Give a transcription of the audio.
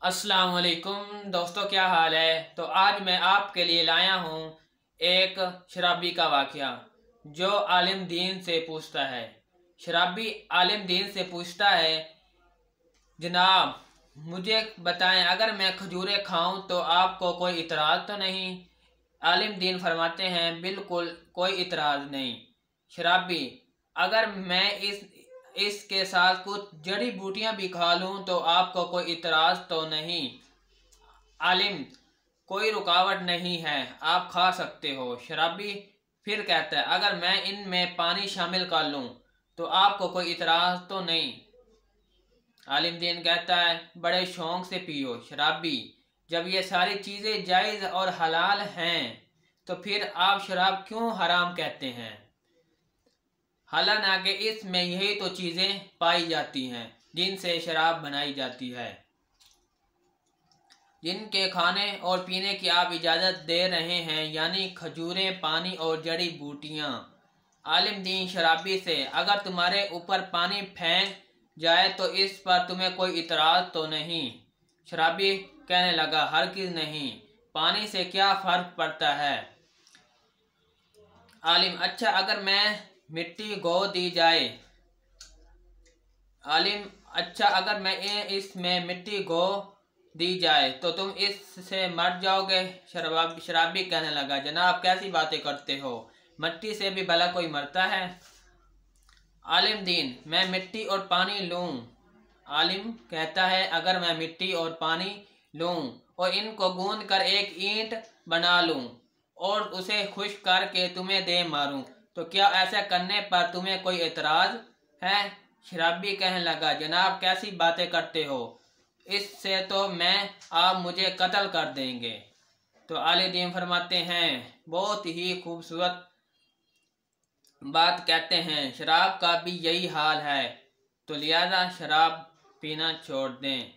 अस्सलाम वालेकुम दोस्तों, क्या हाल है। तो आज मैं आपके लिए लाया हूँ एक शराबी का वाक़या जो आलिम दीन से पूछता है। शराबी आलिम दीन से पूछता है, जनाब मुझे बताएं, अगर मैं खजूरें खाऊं तो आपको कोई इतराज़ तो नहीं। आलिम दीन फरमाते हैं, बिल्कुल कोई इतराज़ नहीं। शराबी, अगर मैं इसके साथ कुछ जड़ी बूटियां भी खा लूं तो आपको कोई इतराज़ तो नहीं। आलिम, कोई रुकावट नहीं है, आप खा सकते हो। शराबी फिर कहता है, अगर मैं इनमें पानी शामिल कर लूं तो आपको कोई इतराज़ तो नहीं। आलिम दीन कहता है, बड़े शौक से पियो। शराबी, जब ये सारी चीज़ें जायज़ और हलाल हैं तो फिर आप शराब क्यों हराम कहते हैं। हालांकि इसमें यही तो चीज़ें पाई जाती हैं जिनसे शराब बनाई जाती है, जिनके खाने और पीने की आप इजाज़त दे रहे हैं, यानी खजूरें, पानी और जड़ी बूटियाँ। आलिम दीन शराबी से, अगर तुम्हारे ऊपर पानी फेंक जाए तो इस पर तुम्हें कोई इतराज़ तो नहीं। शराबी कहने लगा, हरगिज़ नहीं, पानी से क्या फ़र्क पड़ता है। आलिम, अच्छा अगर मैं मिट्टी गो दी जाए। आलिम, अच्छा अगर मैं इसमें मिट्टी गो दी जाए तो तुम इससे मर जाओगे। शराबी कहने लगा, जनाब कैसी बातें करते हो, मिट्टी से भी भला कोई मरता है। आलिम दीन, मैं मिट्टी और पानी लूं। आलिम कहता है, अगर मैं मिट्टी और पानी लूं और इनको गूंद कर एक ईंट बना लूं और उसे खुश्क करके तुम्हें दे मारूं तो क्या ऐसा करने पर तुम्हें कोई एतराज़ है। शराबी कहने लगा, जनाब कैसी बातें करते हो, इससे तो आप मुझे कत्ल कर देंगे। तो आलिम दीन फरमाते हैं, बहुत ही खूबसूरत बात कहते हैं, शराब का भी यही हाल है, तो लिहाजा शराब पीना छोड़ दें।